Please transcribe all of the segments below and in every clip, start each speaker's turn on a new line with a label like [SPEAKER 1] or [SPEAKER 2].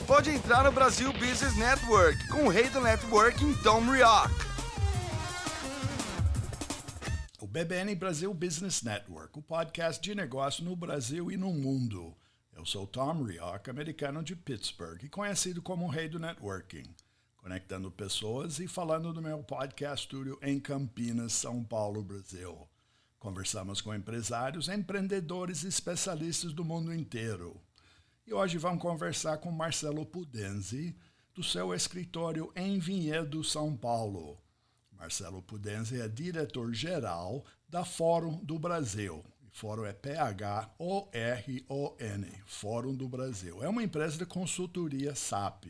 [SPEAKER 1] pode entrar no Brasil Business Network com o rei do networking, Tom Rioch.
[SPEAKER 2] O BBN Brasil Business Network, o podcast de negócio no Brasil e no mundo. Eu sou Tom Rioch, americano de Pittsburgh e conhecido como o rei do networking, conectando pessoas e falando do meu podcast studio em Campinas, São Paulo, Brasil. Conversamos com empresários, empreendedores e especialistas do mundo inteiro. E hoje vamos conversar com Marcelo Pudenzi, do seu escritório em Vinhedo, São Paulo. Marcelo Pudenzi é diretor-geral da Fórum do Brasil. Fórum é P-H-O-R-O-N, Fórum do Brasil. É uma empresa de consultoria SAP.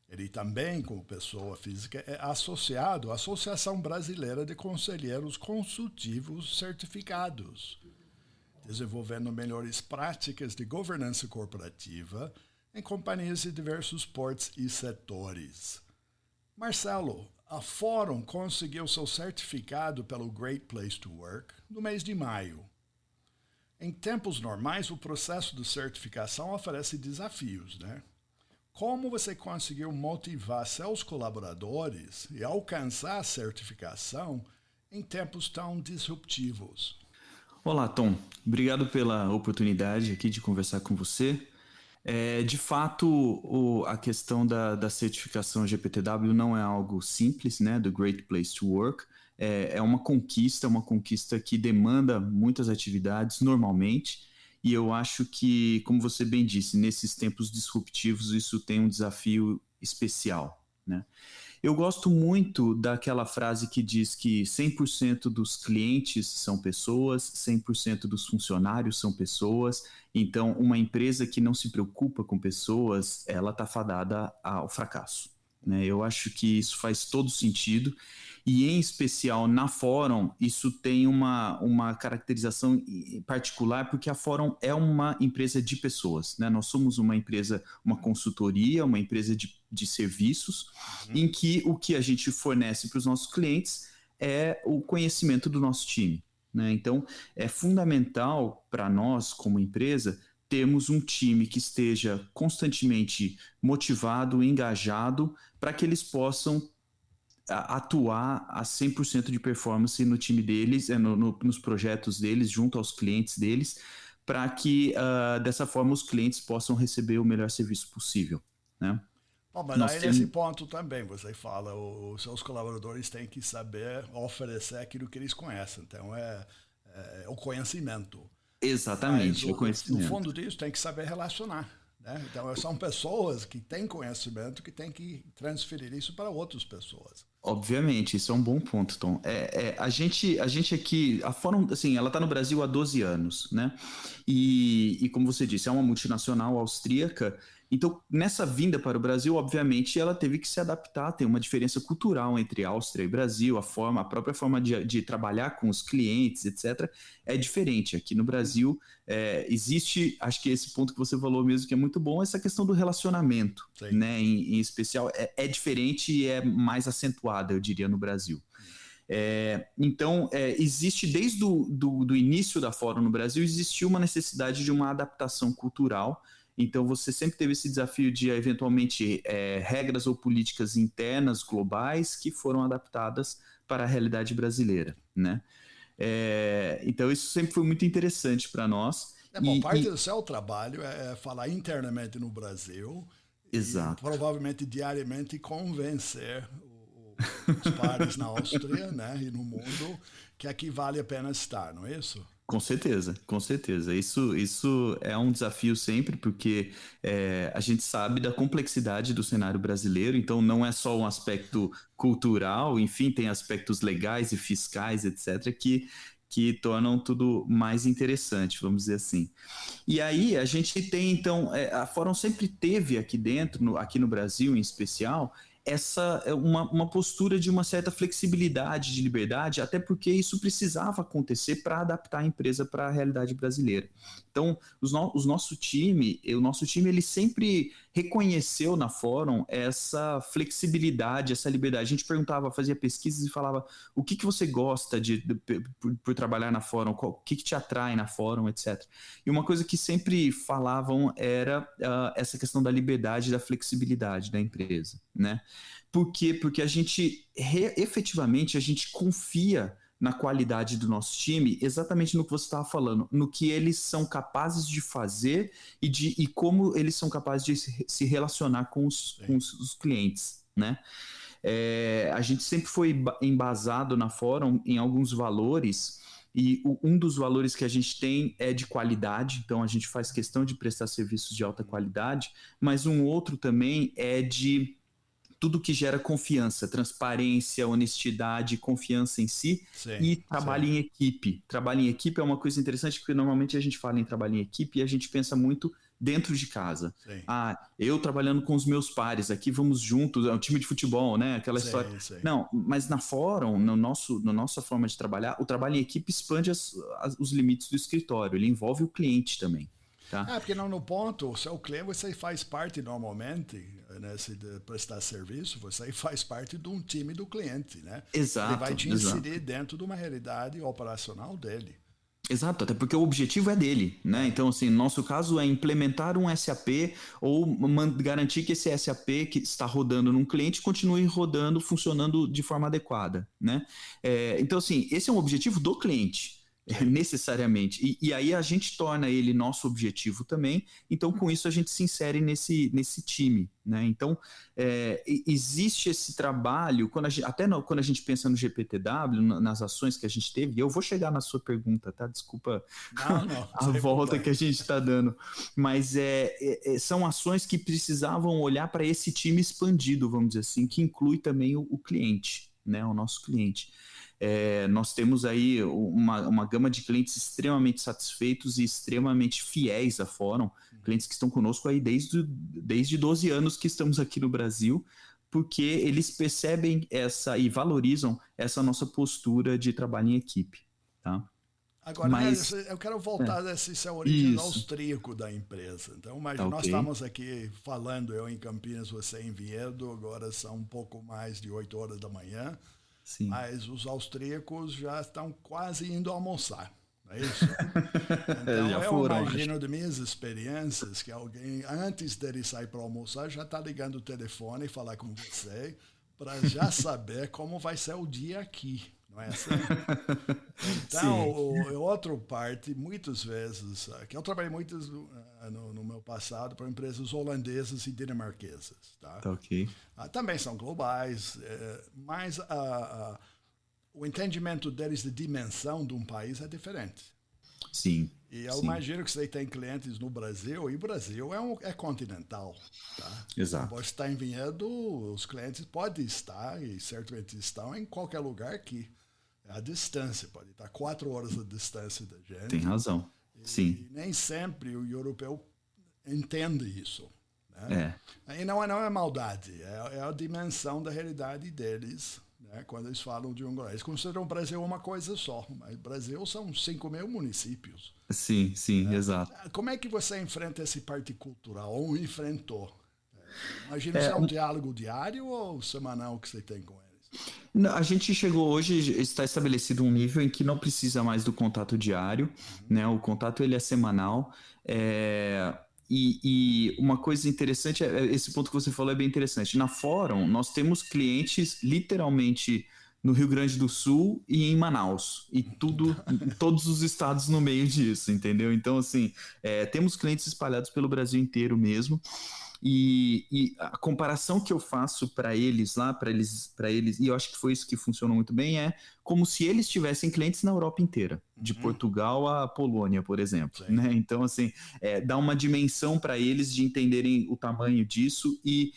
[SPEAKER 2] Ele também, como pessoa física, é associado à Associação Brasileira de Conselheiros Consultivos Certificados, desenvolvendo melhores práticas de governança corporativa em companhias de diversos portos e setores. Marcelo, a Fórum conseguiu seu certificado pelo Great Place to Work no mês de maio. Em tempos normais, o processo de certificação oferece desafios, né? Como você conseguiu motivar seus colaboradores e alcançar a certificação em tempos tão disruptivos?
[SPEAKER 3] Olá, Tom. Obrigado pela oportunidade aqui de conversar com você. De fato, a questão da certificação GPTW não é algo simples, né, do Great Place to Work. É uma conquista que demanda muitas atividades normalmente, e eu acho que, como você bem disse, nesses tempos disruptivos isso tem um desafio especial, né? Eu gosto muito daquela frase que diz que 100% dos clientes são pessoas, 100% dos funcionários são pessoas. Então, uma empresa que não se preocupa com pessoas, ela está fadada ao fracasso, né? Eu acho que isso faz todo sentido. E, em especial, na Fórum, isso tem uma caracterização particular, porque a Fórum é uma empresa de pessoas, né? Nós somos uma empresa, uma consultoria, uma empresa de serviços, em que o que a gente fornece para os nossos clientes é o conhecimento do nosso time, né? Então, é fundamental para nós, como empresa, termos um time que esteja constantemente motivado, engajado, para que eles possam atuar a 100% de performance no time deles, nos projetos deles, junto aos clientes deles, para que dessa forma os clientes possam receber o melhor serviço possível, né?
[SPEAKER 2] Bom, mas aí nesse ponto também você fala, os seus colaboradores têm que saber oferecer aquilo que eles conhecem, então é o conhecimento.
[SPEAKER 3] Exatamente,
[SPEAKER 2] mas
[SPEAKER 3] o conhecimento.
[SPEAKER 2] No fundo disso tem que saber relacionar, né? Então são pessoas que têm conhecimento que têm que transferir isso para outras pessoas.
[SPEAKER 3] Obviamente, isso é um bom ponto, Tom. A gente aqui, a Fórum, assim, ela está no Brasil há 12 anos, né? E como você disse, é uma multinacional austríaca. Então, nessa vinda para o Brasil, obviamente, ela teve que se adaptar, tem uma diferença cultural entre Áustria e Brasil, a própria forma de trabalhar com os clientes, etc., é diferente. Aqui no Brasil, existe, acho que esse ponto que você falou mesmo que é muito bom, essa questão do relacionamento, né? Em especial, é diferente e é mais acentuada, eu diria, no Brasil. Então, existe desde do início da Fórum no Brasil, existiu uma necessidade de uma adaptação cultural. Então, você sempre teve esse desafio de, eventualmente, regras ou políticas internas, globais, que foram adaptadas para a realidade brasileira, né? Então, isso sempre foi muito interessante para nós.
[SPEAKER 2] Parte do seu trabalho é falar internamente no Brasil.
[SPEAKER 3] Exato.
[SPEAKER 2] E provavelmente diariamente convencer os pares na Áustria, né, e no mundo que aqui vale a pena estar, não é isso?
[SPEAKER 3] Com certeza, com certeza. Isso é um desafio sempre, porque a gente sabe da complexidade do cenário brasileiro, então não é só um aspecto cultural, enfim, tem aspectos legais e fiscais, etc., que tornam tudo mais interessante, vamos dizer assim. E aí a gente tem, então, a Fórum sempre teve aqui dentro, aqui no Brasil em especial, essa uma postura de uma certa flexibilidade, de liberdade, até porque isso precisava acontecer para adaptar a empresa para a realidade brasileira. Então, o nosso time ele sempre reconheceu na Fórum essa flexibilidade, essa liberdade. A gente perguntava, fazia pesquisas e falava o que você gosta por trabalhar na Fórum, o que te atrai na Fórum, etc. E uma coisa que sempre falavam era essa questão da liberdade e da flexibilidade da empresa, né? Por quê? Porque a gente, efetivamente, a gente confia na qualidade do nosso time, exatamente no que você estava falando, no que eles são capazes de fazer e como eles são capazes de se relacionar com os clientes, né? A gente sempre foi embasado na Fórum em alguns valores, e um dos valores que a gente tem é de qualidade, então a gente faz questão de prestar serviços de alta qualidade, mas um outro também é de tudo que gera confiança, transparência, honestidade, confiança em si, e trabalho em equipe. Trabalho em equipe é uma coisa interessante, porque normalmente a gente fala em trabalho em equipe e a gente pensa muito dentro de casa. Eu trabalhando com os meus pares, aqui vamos juntos, é um time de futebol, né? Aquela história. Não, mas na Fórum, na nossa forma de trabalhar, o trabalho em equipe expande os limites do escritório, ele envolve o cliente também. Tá?
[SPEAKER 2] Porque no ponto, o seu cliente, você faz parte normalmente, né, de prestar serviço, você faz parte de um time do cliente, né?
[SPEAKER 3] Exato.
[SPEAKER 2] Ele vai te inserir dentro de uma realidade operacional dele.
[SPEAKER 3] Exato, até porque o objetivo é dele, né? Então, assim, no nosso caso é implementar um SAP ou garantir que esse SAP que está rodando num cliente continue rodando, funcionando de forma adequada, né? Então, assim, esse é um objetivo do cliente. Necessariamente. E aí a gente torna ele nosso objetivo também, então com isso a gente se insere nesse time, né? Então existe esse trabalho, quando a gente pensa no GPTW, nas ações que a gente teve, e eu vou chegar na sua pergunta, tá? Desculpa a volta que a gente está dando, mas são ações que precisavam olhar para esse time expandido, vamos dizer assim, que inclui também o cliente, né? O nosso cliente. Nós temos aí uma gama de clientes extremamente satisfeitos e extremamente fiéis à Fórum, clientes que estão conosco aí desde 12 anos que estamos aqui no Brasil, porque eles percebem e valorizam essa nossa postura de trabalho em equipe. Tá?
[SPEAKER 2] Agora, eu quero voltar dessa origem austríaco da empresa. Então, imagina, nós estamos aqui falando, eu em Campinas, você em Vinhedo, agora são um pouco mais de 8 horas da manhã.
[SPEAKER 3] Sim.
[SPEAKER 2] Mas os austríacos já estão quase indo almoçar, não é isso? Então eu imagino de minhas experiências que alguém, antes dele sair para almoçar, já está ligando o telefone e falar com você para já saber como vai ser o dia aqui, não é assim? Então, outra parte, muitas vezes, que eu trabalhei muito no meu passado para empresas holandesas e dinamarquesas. Tá? Também são globais, mas o entendimento deles de dimensão de um país é diferente.
[SPEAKER 3] Sim.
[SPEAKER 2] E eu imagino que você tem clientes no Brasil, e o Brasil é continental. Tá?
[SPEAKER 3] Exato.
[SPEAKER 2] Você está em Vinhedo, os clientes podem estar, e certamente estão, em qualquer lugar aqui. A distância, pode estar 4 horas a distância da gente.
[SPEAKER 3] Tem razão. Sim.
[SPEAKER 2] E nem sempre o europeu entende isso. Né? E não é maldade, é a dimensão da realidade deles, né? Quando eles falam de eles consideram o Brasil uma coisa só, mas o Brasil são 5.000 municípios.
[SPEAKER 3] Sim, exato.
[SPEAKER 2] Como é que você enfrenta esse parte cultural, ou enfrentou? Imagina se é um diálogo diário ou semanal que você tem com eles?
[SPEAKER 3] A gente chegou hoje, está estabelecido um nível em que não precisa mais do contato diário, né? O contato ele é semanal. E uma coisa interessante, esse ponto que você falou é bem interessante. Na Fórum, nós temos clientes literalmente no Rio Grande do Sul e em Manaus. E todos os estados no meio disso, entendeu? Então, assim, temos clientes espalhados pelo Brasil inteiro mesmo. E a comparação que eu faço para eles lá, e eu acho que foi isso que funcionou muito bem, é como se eles tivessem clientes na Europa inteira, de Portugal à Polônia, por exemplo. Né? Então, assim, dá uma dimensão para eles de entenderem o tamanho disso e,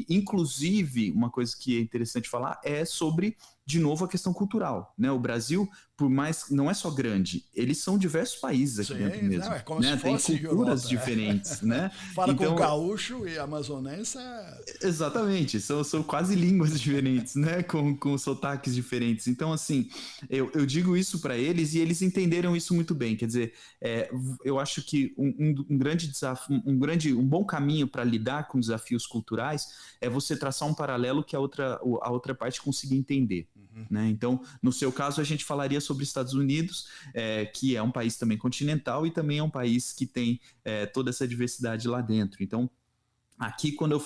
[SPEAKER 3] inclusive, uma coisa que é interessante falar é sobre, de novo, a questão cultural. Né? O Brasil, por mais, não é só grande, eles são diversos países aqui dentro mesmo,
[SPEAKER 2] não, é como
[SPEAKER 3] né?
[SPEAKER 2] se
[SPEAKER 3] Tem
[SPEAKER 2] fosse
[SPEAKER 3] culturas
[SPEAKER 2] Europa,
[SPEAKER 3] diferentes, né?
[SPEAKER 2] Fala com
[SPEAKER 3] Então,
[SPEAKER 2] gaúcho e amazonense
[SPEAKER 3] exatamente, são quase línguas diferentes, né? Com sotaques diferentes. Então, assim, eu digo isso para eles e eles entenderam isso muito bem. Quer dizer, eu acho que um grande desafio, um bom caminho para lidar com desafios culturais é você traçar um paralelo que a outra parte consiga entender. Né? Então, no seu caso, a gente falaria sobre Estados Unidos, que é um país também continental e também é um país que tem toda essa diversidade lá dentro. Então, aqui quando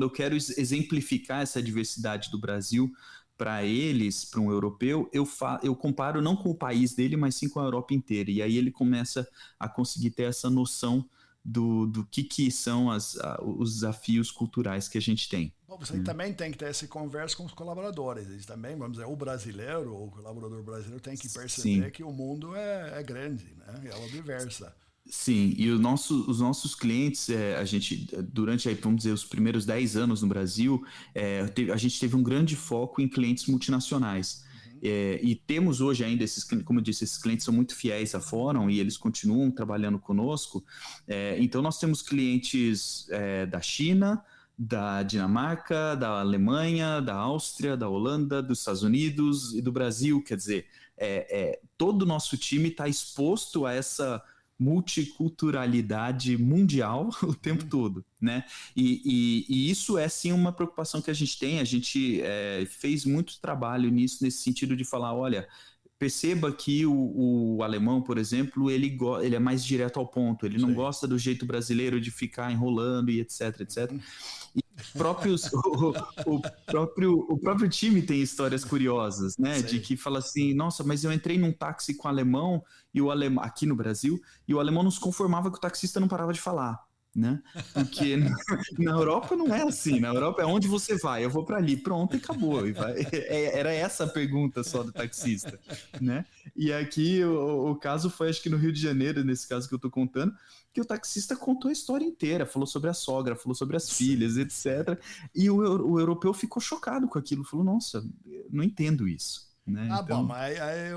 [SPEAKER 3] eu quero exemplificar essa diversidade do Brasil para eles, para um europeu, eu comparo não com o país dele, mas sim com a Europa inteira. E aí ele começa a conseguir ter essa noção do que são os desafios culturais que a gente tem.
[SPEAKER 2] Bom, você também tem que ter essa conversa com os colaboradores. Eles também, vamos dizer, o brasileiro, ou o colaborador brasileiro tem que perceber
[SPEAKER 3] Sim.
[SPEAKER 2] que o mundo é grande, né? É diversa.
[SPEAKER 3] Sim, e os nossos clientes, a gente, durante, aí, vamos dizer, os primeiros 10 anos no Brasil, a gente teve um grande foco em clientes multinacionais. E temos hoje ainda esses, como eu disse, esses clientes são muito fiéis à Fórum e eles continuam trabalhando conosco. Então, nós temos clientes da China, da Dinamarca, da Alemanha, da Áustria, da Holanda, dos Estados Unidos e do Brasil. Quer dizer, todo o nosso time está exposto a essa multiculturalidade mundial o tempo todo, né? E isso é sim uma preocupação que a gente tem. A gente fez muito trabalho nisso, nesse sentido de falar, olha, perceba que o alemão, por exemplo, ele é mais direto ao ponto, ele não gosta do jeito brasileiro de ficar enrolando e etc, etc. E o próprio time tem histórias curiosas, né? De que fala assim, nossa, mas eu entrei num táxi com o alemão, aqui no Brasil, e o alemão não se conformava que o taxista não parava de falar. Né? Porque na Europa não é assim, na Europa é onde você vai, eu vou para ali, pronto, e acabou. Era essa a pergunta só do taxista, né? E aqui o caso foi, acho que no Rio de Janeiro, nesse caso que eu tô contando, que o taxista contou a história inteira, falou sobre a sogra, falou sobre as filhas, etc. E o europeu ficou chocado com aquilo, falou, nossa, não entendo isso. Né?
[SPEAKER 2] Bom, mas aí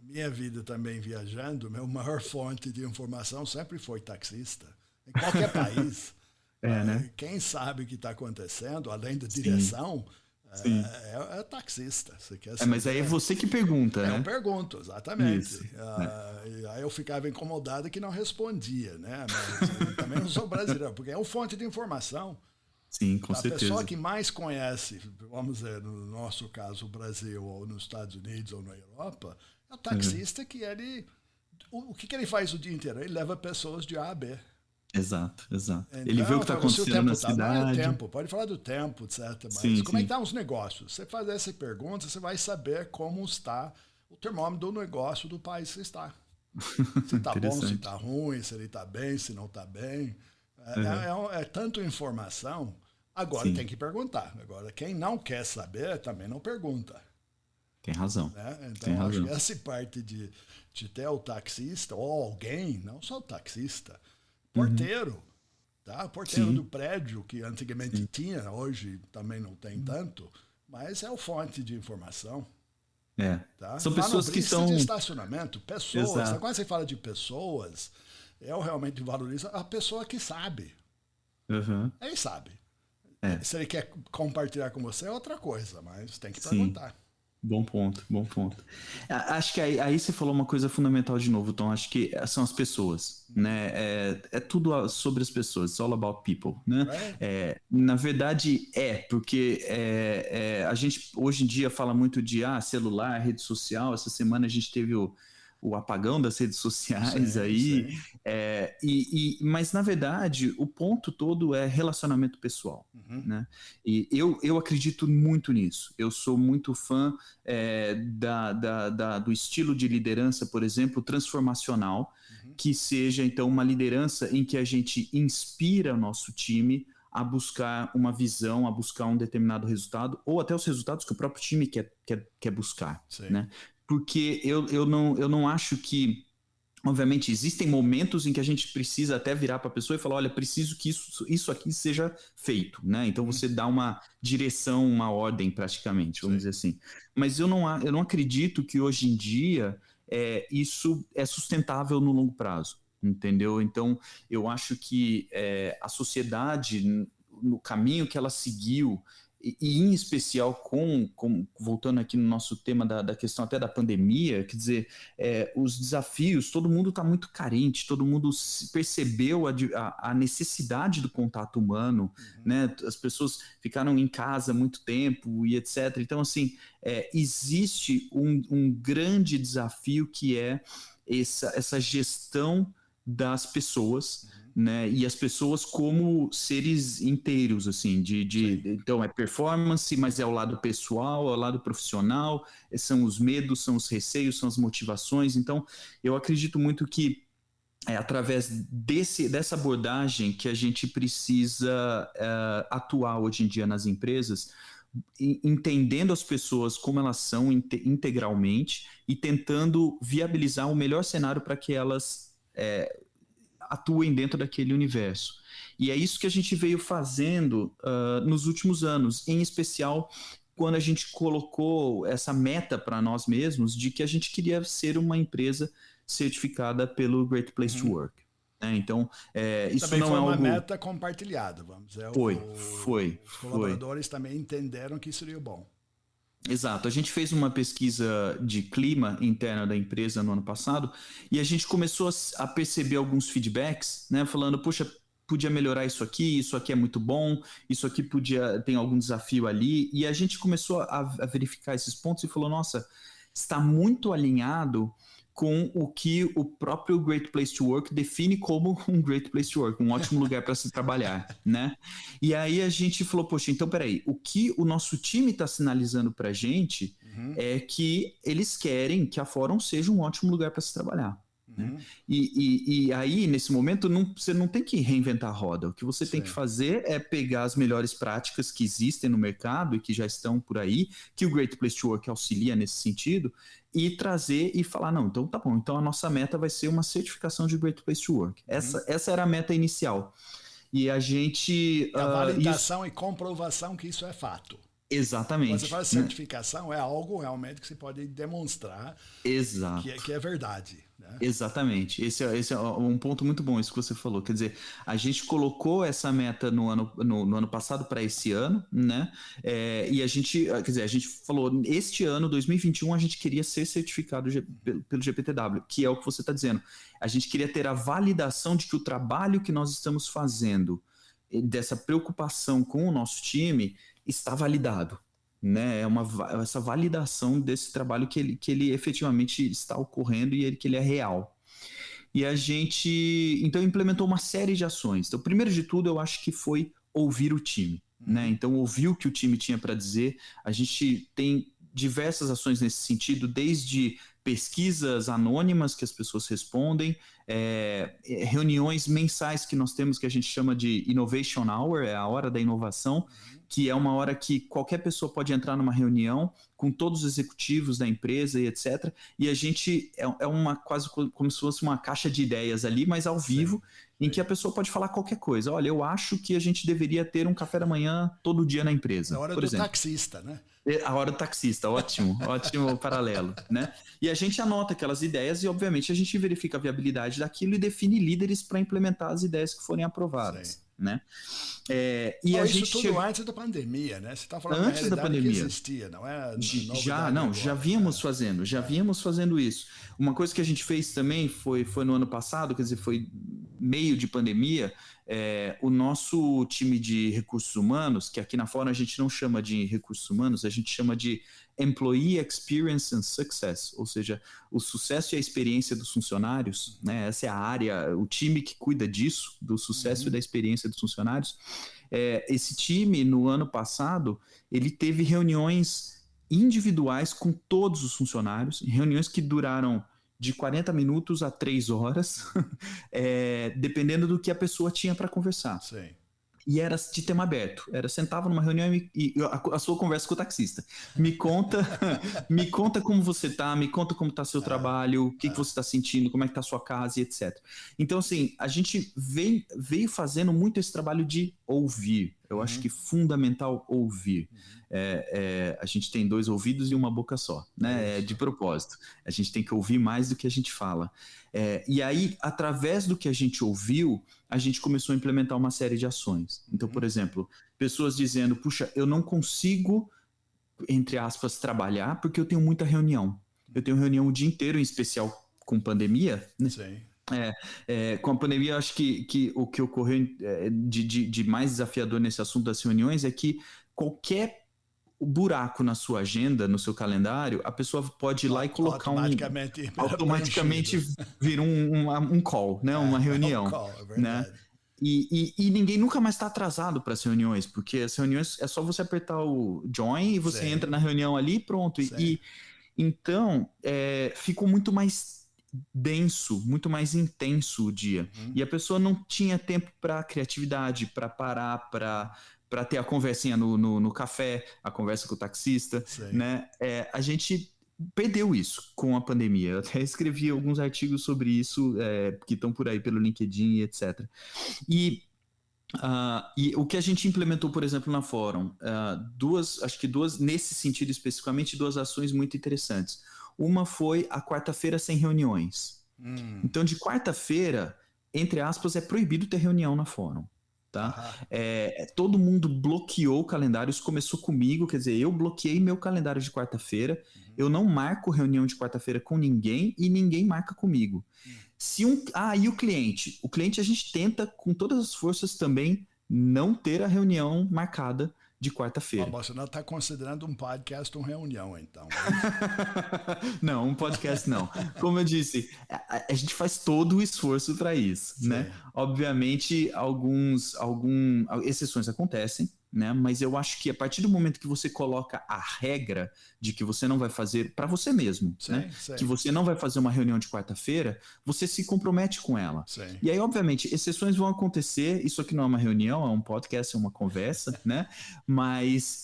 [SPEAKER 2] minha vida também viajando, meu maior fonte de informação sempre foi taxista, em qualquer país.
[SPEAKER 3] Né?
[SPEAKER 2] Quem sabe o que está acontecendo, além da direção, é taxista. Você quer saber?
[SPEAKER 3] Mas aí é você que pergunta, né?
[SPEAKER 2] Eu pergunto, exatamente. Aí eu ficava incomodado que não respondia, né? Mas também não sou brasileiro, porque é uma fonte de informação.
[SPEAKER 3] Sim, com certeza.
[SPEAKER 2] A pessoa que mais conhece, vamos dizer, no nosso caso, o Brasil, ou nos Estados Unidos, ou na Europa, é o taxista que ele... O que ele faz o dia inteiro? Ele leva pessoas de A a B.
[SPEAKER 3] Exato. Então, ele vê o que está
[SPEAKER 2] acontecendo
[SPEAKER 3] na cidade.
[SPEAKER 2] Não é tempo, pode falar do tempo, etc. Mas
[SPEAKER 3] sim,
[SPEAKER 2] como é que estão os negócios? Você faz essa pergunta, você vai saber como está o termômetro do negócio do país que está. Se está bom, se está ruim, se ele está bem, se não está bem. É tanto informação. Agora tem que perguntar. Agora, quem não quer saber, também não pergunta.
[SPEAKER 3] Tem razão.
[SPEAKER 2] Né? Então, acho que essa parte de ter o taxista, ou alguém, não só o taxista, porteiro, tá? Porteiro do prédio, que antigamente tinha, hoje também não tem tanto, mas é o fonte de informação. Tá?
[SPEAKER 3] São pessoas que são...
[SPEAKER 2] de estacionamento, pessoas. Quando você fala de pessoas, eu realmente valorizo a pessoa que sabe. Ele sabe. Se ele quer compartilhar com você é outra coisa, mas tem que perguntar.
[SPEAKER 3] Bom ponto. Acho que aí você falou uma coisa fundamental de novo, Tom. Acho que são as pessoas, né? É tudo sobre as pessoas. It's all about people, né? Na verdade, porque a gente hoje em dia fala muito de celular, rede social. Essa semana a gente teve o apagão das redes sociais mas na verdade o ponto todo é relacionamento pessoal, né? E eu acredito muito nisso. Eu sou muito fã do estilo de liderança, por exemplo, transformacional, que seja então uma liderança em que a gente inspira o nosso time a buscar uma visão, a buscar um determinado resultado, ou até os resultados que o próprio time quer buscar, né? Porque eu não acho que Obviamente, existem momentos em que a gente precisa até virar para a pessoa e falar, olha, preciso que isso aqui seja feito, né? Então você dá uma direção, uma ordem praticamente, vamos dizer assim. Mas eu não acredito que hoje em dia isso é sustentável no longo prazo, entendeu? Então eu acho que a sociedade, no caminho que ela seguiu, e em especial voltando aqui no nosso tema da questão até da pandemia, quer dizer, os desafios, todo mundo está muito carente, todo mundo percebeu a necessidade do contato humano, né? As pessoas ficaram em casa muito tempo e etc. Então, assim, existe um grande desafio que é essa gestão das pessoas, né? E as pessoas como seres inteiros, assim, então é performance, mas é o lado pessoal, é o lado profissional, são os medos, são os receios, são as motivações. Então, eu acredito muito que através dessa abordagem que a gente precisa atuar hoje em dia nas empresas, entendendo as pessoas como elas são integralmente e tentando viabilizar o melhor cenário para que elas atuem dentro daquele universo. E é isso que a gente veio fazendo nos últimos anos, em especial quando a gente colocou essa meta para nós mesmos de que a gente queria ser uma empresa certificada pelo Great Place to Work. Então, isso
[SPEAKER 2] também
[SPEAKER 3] não
[SPEAKER 2] foi
[SPEAKER 3] é
[SPEAKER 2] uma
[SPEAKER 3] algo...
[SPEAKER 2] meta compartilhada, vamos dizer. Os colaboradores também entenderam que seria bom.
[SPEAKER 3] Exato, a gente fez uma pesquisa de clima interna da empresa no ano passado e a gente começou a perceber alguns feedbacks, né, falando, poxa, podia melhorar isso aqui é muito bom, isso aqui tem algum desafio ali, e a gente começou a verificar esses pontos e falou, nossa, está muito alinhado com o que o próprio Great Place to Work define como um Great Place to Work, um ótimo lugar para se trabalhar, né? E aí a gente falou, poxa, então peraí, o que o nosso time está sinalizando para a gente é que eles querem que a Fórum seja um ótimo lugar para se trabalhar. Né? E aí, nesse momento, você não tem que reinventar a roda. O que você tem que fazer é pegar as melhores práticas que existem no mercado e que já estão por aí, que o Great Place to Work auxilia nesse sentido, e trazer e falar, não, então tá bom, então a nossa meta vai ser uma certificação de Great Place to Work. Essa era a meta inicial. E a gente...
[SPEAKER 2] a validação e comprovação que isso é fato.
[SPEAKER 3] Exatamente.
[SPEAKER 2] Quando você faz certificação, é algo realmente que você pode demonstrar que é verdade. Né?
[SPEAKER 3] Exatamente. Esse é um ponto muito bom, isso que você falou. Quer dizer, a gente colocou essa meta no ano passado para esse ano, né? E a gente falou, este ano, 2021, a gente queria ser certificado pelo GPTW, que é o que você está dizendo. A gente queria ter a validação de que o trabalho que nós estamos fazendo, dessa preocupação com o nosso time, está validado, né? Essa validação desse trabalho que ele efetivamente está ocorrendo e que ele é real. E a gente, então, implementou uma série de ações. Então, primeiro de tudo, eu acho que foi ouvir o time, né? Então, ouvir o que o time tinha para dizer. A gente tem diversas ações nesse sentido, desde pesquisas anônimas que as pessoas respondem, reuniões mensais que nós temos que a gente chama de Innovation Hour, é a hora da inovação, que é uma hora que qualquer pessoa pode entrar numa reunião com todos os executivos da empresa e etc. E a gente quase como se fosse uma caixa de ideias ali, mas ao vivo, em que a pessoa pode falar qualquer coisa. Olha, eu acho que a gente deveria ter um café da manhã todo dia na empresa.
[SPEAKER 2] A hora
[SPEAKER 3] por
[SPEAKER 2] do
[SPEAKER 3] exemplo.
[SPEAKER 2] Taxista, né?
[SPEAKER 3] A hora do taxista, ótimo paralelo, né? E a gente anota aquelas ideias e, obviamente, a gente verifica a viabilidade daquilo e define líderes para implementar as ideias que forem aprovadas, né?
[SPEAKER 2] Isso tudo antes da pandemia, né? Você está falando
[SPEAKER 3] antes da pandemia
[SPEAKER 2] que existia, não é?
[SPEAKER 3] Já vínhamos fazendo isso. Uma coisa que a gente fez também foi no ano passado, quer dizer, foi meio de pandemia. O nosso time de recursos humanos, que aqui na Fórum a gente não chama de recursos humanos, a gente chama de Employee Experience and Success, ou seja, o sucesso e a experiência dos funcionários, né? Essa é a área, o time que cuida disso, do sucesso e da experiência dos funcionários. Esse time, no ano passado, ele teve reuniões individuais com todos os funcionários, reuniões que duraram de 40 minutos a 3 horas, dependendo do que a pessoa tinha para conversar.
[SPEAKER 2] Sim.
[SPEAKER 3] e era de tema aberto. Era sentava numa reunião e a sua conversa com o taxista. Me conta, me conta como você tá, me conta como tá seu trabalho, o que você está sentindo, como é que tá a sua casa e etc. Então, assim, a gente veio fazendo muito esse trabalho de ouvir. Eu acho que é fundamental ouvir. A gente tem 2 ouvidos e uma boca só, né? De propósito. A gente tem que ouvir mais do que a gente fala. E aí, através do que a gente ouviu, a gente começou a implementar uma série de ações. Então, por exemplo, pessoas dizendo, puxa, eu não consigo, entre aspas, trabalhar porque eu tenho muita reunião. Eu tenho reunião o dia inteiro, em especial com pandemia, né?
[SPEAKER 2] Sim.
[SPEAKER 3] Com a pandemia, eu acho que o que ocorreu de mais desafiador nesse assunto das reuniões é que qualquer buraco na sua agenda, no seu calendário, a pessoa pode ir lá e colocar automaticamente vira um call, né? Uma reunião.
[SPEAKER 2] Um call, é verdade.
[SPEAKER 3] Né? E ninguém nunca mais está atrasado para as reuniões, porque as reuniões é só você apertar o join e você entra na reunião ali e pronto. Então, ficou muito mais denso, muito mais intenso o dia. E a pessoa não tinha tempo para criatividade, para parar, para ter a conversinha no café, a conversa com o taxista, né? A gente perdeu isso com a pandemia. Eu até escrevi alguns artigos sobre isso, que estão por aí pelo LinkedIn e etc. E o que a gente implementou, por exemplo, na Fórum, acho que duas, nesse sentido especificamente, 2 ações muito interessantes. Uma foi a quarta-feira sem reuniões. Então, de quarta-feira, entre aspas, é proibido ter reunião na Fórum. Tá? Todo mundo bloqueou calendários, começou comigo, quer dizer, eu bloqueei meu calendário de quarta-feira, eu não marco reunião de quarta-feira com ninguém e ninguém marca comigo. E o cliente? O cliente a gente tenta com todas as forças também não ter a reunião marcada de quarta-feira.
[SPEAKER 2] Você não está considerando um podcast uma reunião, então.
[SPEAKER 3] Não, um podcast não. Como eu disse, a gente faz todo o esforço para isso, né? Obviamente, algumas exceções acontecem, né? Mas eu acho que a partir do momento que você coloca a regra de que você não vai fazer para você mesmo, né? Que você não vai fazer uma reunião de quarta-feira, você se compromete com ela. E aí, obviamente, exceções vão acontecer. Isso aqui não é uma reunião, é um podcast, é uma conversa, né? Mas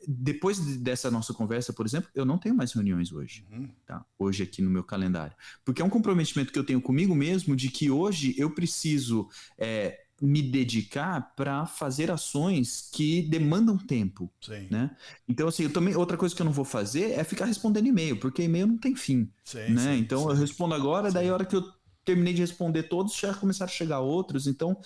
[SPEAKER 3] depois dessa nossa conversa, por exemplo, eu não tenho mais reuniões hoje, tá? Hoje aqui no meu calendário. Porque é um comprometimento que eu tenho comigo mesmo de que hoje eu preciso me dedicar para fazer ações que demandam tempo, né? Então, assim, outra coisa que eu não vou fazer é ficar respondendo e-mail, porque e-mail não tem fim, né? Então, eu respondo agora, daí a hora que eu terminei de responder todos, já começaram a chegar outros, então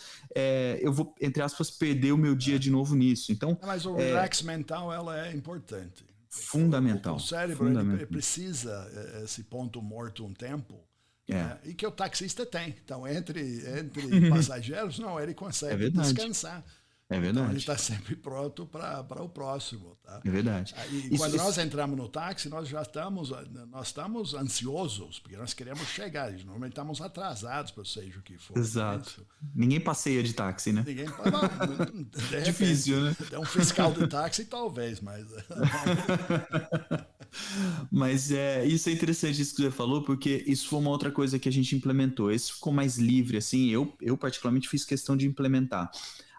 [SPEAKER 3] eu vou, entre aspas, perder o meu dia de novo nisso. Então,
[SPEAKER 2] mas o relax mental, ela é importante.
[SPEAKER 3] Fundamental.
[SPEAKER 2] O cérebro ele precisa esse ponto morto um tempo, e que o taxista tem. Então, entre passageiros, não, ele consegue descansar.
[SPEAKER 3] É verdade.
[SPEAKER 2] Então, ele está sempre pronto para o próximo. Tá?
[SPEAKER 3] É verdade.
[SPEAKER 2] E quando nós entramos no táxi, nós estamos ansiosos, porque nós queremos chegar. Normalmente estamos atrasados, para seja o que for.
[SPEAKER 3] Exato. Ninguém passeia de táxi, né?
[SPEAKER 2] Ninguém
[SPEAKER 3] Difícil, né?
[SPEAKER 2] É um fiscal de táxi, talvez, mas...
[SPEAKER 3] Mas isso é interessante isso que você falou, porque isso foi uma outra coisa que a gente implementou. Esse ficou mais livre, assim, eu particularmente fiz questão de implementar.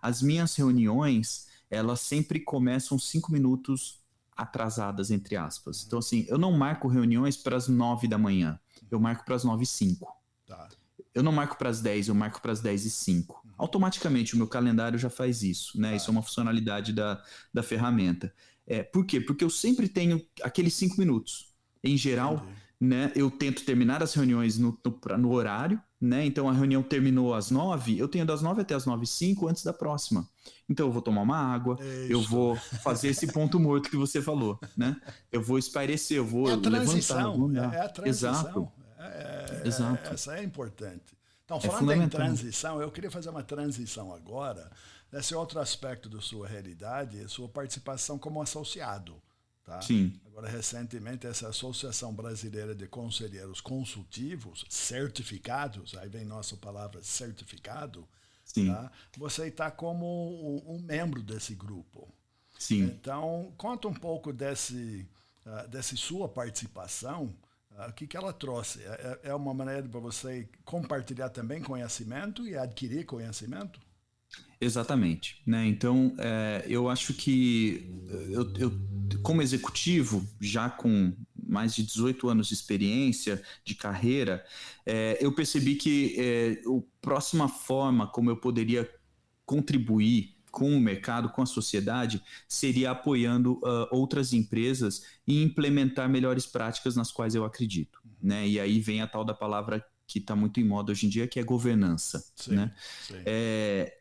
[SPEAKER 3] As minhas reuniões, elas sempre começam 5 minutos atrasadas, entre aspas. Então, assim, eu não marco reuniões para as 9 da manhã, eu marco para as 9h05.
[SPEAKER 2] Tá.
[SPEAKER 3] Eu não marco para as 10, eu marco para as 10h05. Automaticamente o meu calendário já faz isso, né? Isso é uma funcionalidade da ferramenta. Por quê? Porque eu sempre tenho aqueles 5 minutos. Em geral, né, eu tento terminar as reuniões no horário, né? Então a reunião terminou às 9, eu tenho das 9 até as 9h05 antes da próxima. Então eu vou tomar uma água, eu vou fazer esse ponto morto que você falou, né? Eu vou espairecer, eu vou levantar.
[SPEAKER 2] É a transição.
[SPEAKER 3] Exato.
[SPEAKER 2] Essa é importante. Então, falando em transição, eu queria fazer uma transição agora desse outro aspecto da sua realidade, sua participação como associado. Tá?
[SPEAKER 3] Sim.
[SPEAKER 2] Agora, recentemente, essa Associação Brasileira de Conselheiros Consultivos, certificados, aí vem nossa palavra certificado, tá? Você está como um membro desse grupo.
[SPEAKER 3] Sim.
[SPEAKER 2] Então, conta um pouco dessa sua participação. O que ela trouxe? É uma maneira para você compartilhar também conhecimento e adquirir conhecimento?
[SPEAKER 3] Exatamente, né? Então, eu acho que eu, como executivo, já com mais de 18 anos de experiência, de carreira, eu percebi que a próxima forma como eu poderia contribuir com o mercado, com a sociedade, seria apoiando outras empresas e implementar melhores práticas nas quais eu acredito, né? E aí vem a tal da palavra que está muito em moda hoje em dia, que é governança,
[SPEAKER 2] Sim,
[SPEAKER 3] né?
[SPEAKER 2] sim.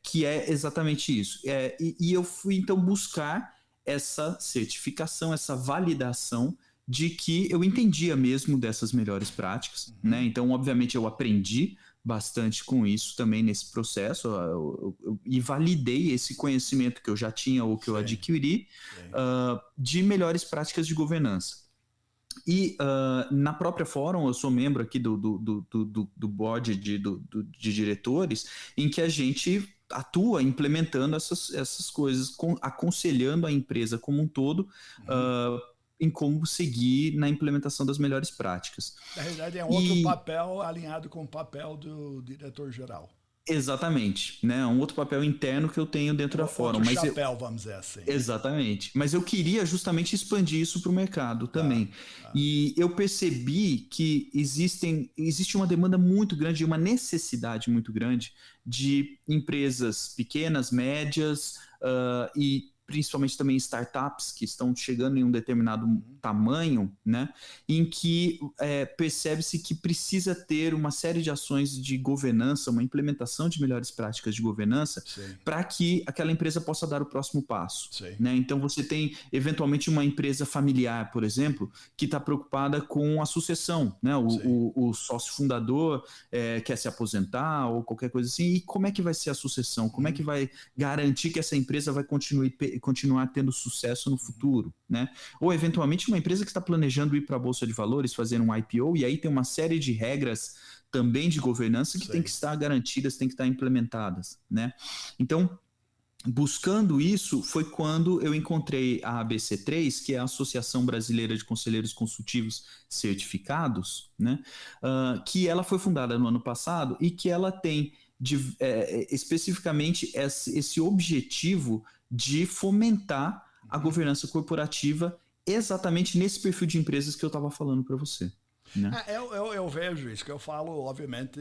[SPEAKER 3] Que é exatamente isso. E eu fui, então, buscar essa certificação, essa validação de que eu entendia mesmo dessas melhores práticas, né? Então, obviamente, eu aprendi bastante com isso também nesse processo e validei esse conhecimento que eu já tinha ou que eu adquiri de melhores práticas de governança. E na própria Fórum, eu sou membro aqui do board de diretores, em que a gente atua implementando essas coisas, aconselhando a empresa como um todo em como seguir na implementação das melhores práticas.
[SPEAKER 2] Na realidade, é um outro papel alinhado com o papel do diretor-geral.
[SPEAKER 3] Exatamente, né? Um outro papel interno que eu tenho dentro da Fórum.
[SPEAKER 2] Outro chapéu, vamos dizer assim.
[SPEAKER 3] Exatamente. Mas eu queria justamente expandir isso para o mercado também. E eu percebi que existe uma demanda muito grande, uma necessidade muito grande de empresas pequenas, médias e principalmente também startups que estão chegando em um determinado tamanho, né, em que percebe-se que precisa ter uma série de ações de governança, uma implementação de melhores práticas de governança para que aquela empresa possa dar o próximo passo. Né? Então você tem eventualmente uma empresa familiar, por exemplo, que está preocupada com a sucessão, né? O sócio fundador quer se aposentar ou qualquer coisa assim, e como é que vai ser a sucessão? Como é que vai garantir que essa empresa vai continuar tendo sucesso no futuro, né? Ou eventualmente uma empresa que está planejando ir para a Bolsa de Valores, fazer um IPO, e aí tem uma série de regras também de governança que tem que estar garantidas, tem que estar implementadas, né? Então, buscando isso foi quando eu encontrei a ABC3, que é a Associação Brasileira de Conselheiros Consultivos Certificados, né? Que ela foi fundada no ano passado e que ela tem especificamente esse objetivo de fomentar a governança corporativa exatamente nesse perfil de empresas que eu estava falando para você. Né?
[SPEAKER 2] Eu vejo isso, que eu falo, obviamente,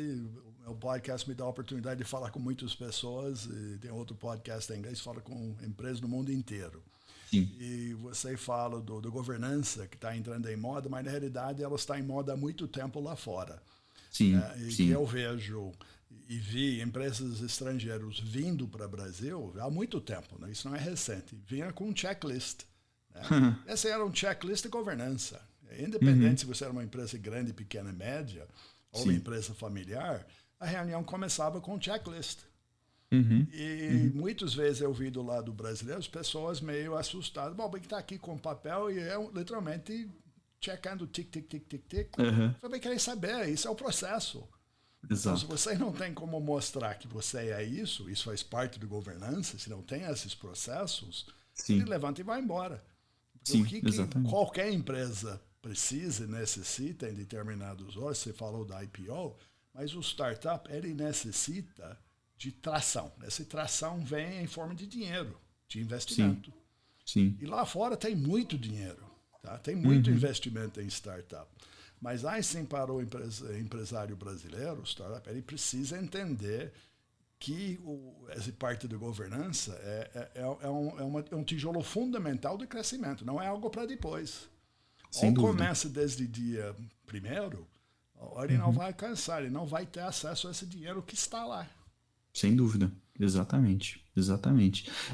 [SPEAKER 2] o podcast me dá a oportunidade de falar com muitas pessoas, e tem outro podcast em inglês que fala com empresas do mundo inteiro.
[SPEAKER 3] Sim.
[SPEAKER 2] E você fala do governança, que está entrando em moda, mas na realidade ela está em moda há muito tempo lá fora.
[SPEAKER 3] Sim,
[SPEAKER 2] E
[SPEAKER 3] sim.
[SPEAKER 2] que eu vejo e vi empresas estrangeiras vindo para o Brasil há muito tempo, né? Isso não é recente, vinha com um checklist. Né? Essa era um checklist de governança. Independente se você era uma empresa grande, pequena, média, ou uma empresa familiar, a reunião começava com um checklist. E muitas vezes eu vi do lado brasileiro as pessoas meio assustadas. Bom, que está aqui com papel e é literalmente checando tic, tic, tic, tic, tic. Você vai querer saber, isso é o processo. Então, se você não tem como mostrar que você é isso faz parte da governança, se não tem esses processos, ele levanta e vai embora.
[SPEAKER 3] Sim,
[SPEAKER 2] o que qualquer empresa precisa e necessita em determinados horas, você falou da IPO, mas o startup, ele necessita de tração. Essa tração vem em forma de dinheiro, de investimento.
[SPEAKER 3] Sim.
[SPEAKER 2] E lá fora tem muito dinheiro, tá? Tem muito investimento em startup. Mas aí sim, para o empresário brasileiro, o startup, ele precisa entender que essa parte da governança é um tijolo fundamental do crescimento, não é algo para depois.
[SPEAKER 3] Sem dúvida.
[SPEAKER 2] Começa desde o dia primeiro, ele não vai alcançar, ele não vai ter acesso a esse dinheiro que está lá.
[SPEAKER 3] Sem dúvida, exatamente.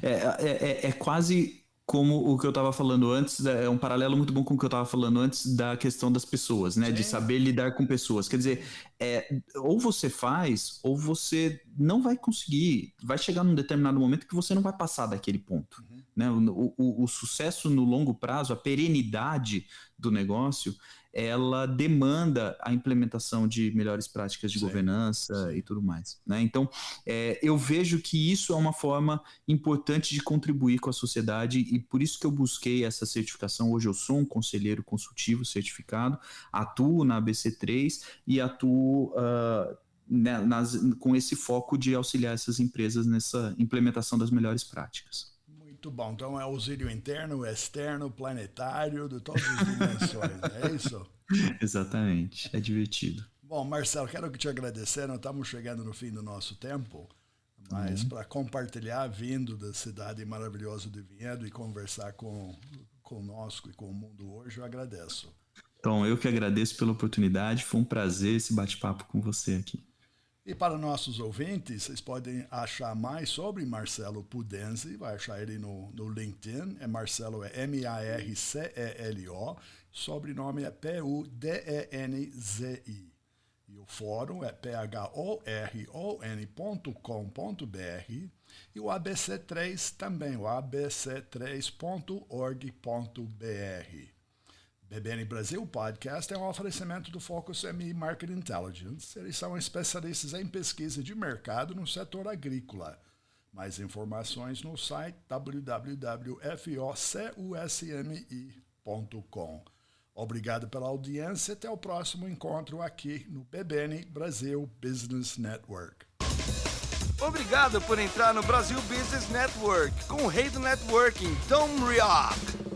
[SPEAKER 3] É quase como o que eu estava falando antes, é um paralelo muito bom com o que eu estava falando antes da questão das pessoas, né? De saber lidar com pessoas. Quer dizer, ou você faz, ou você não vai conseguir. Vai chegar num determinado momento que você não vai passar daquele ponto. Né? O sucesso no longo prazo, a perenidade do negócio, ela demanda a implementação de melhores práticas de governança e tudo mais. Né? Então, eu vejo que isso é uma forma importante de contribuir com a sociedade e por isso que eu busquei essa certificação. Hoje eu sou um conselheiro consultivo certificado, atuo na ABC3 e atuo né, com esse foco de auxiliar essas empresas nessa implementação das melhores práticas.
[SPEAKER 2] Muito bom. Então é auxílio interno, externo, planetário, de todas as dimensões, é isso?
[SPEAKER 3] Exatamente, é divertido.
[SPEAKER 2] Bom, Marcelo, quero te agradecer, nós estamos chegando no fim do nosso tempo, mas para compartilhar vindo da cidade maravilhosa de Vinhedo e conversar conosco e com o mundo hoje, eu agradeço.
[SPEAKER 3] Então, eu que agradeço pela oportunidade, foi um prazer esse bate-papo com você aqui.
[SPEAKER 2] E para nossos ouvintes, vocês podem achar mais sobre Marcelo Pudenzi, vai achar ele no LinkedIn, Marcelo é M-A-R-C-E-L-O, sobrenome é P-U-D-E-N-Z-I. E o fórum é phorone.com.br e o ABC3 também, o abc3.org.br. BBN Brasil Podcast é um oferecimento do Focus MI Market Intelligence. Eles são especialistas em pesquisa de mercado no setor agrícola. Mais informações no site www.focusmi.com. Obrigado pela audiência. Até o próximo encontro aqui no BBN Brasil Business Network.
[SPEAKER 1] Obrigado por entrar no Brasil Business Network com o rei do networking, Tom Rioch.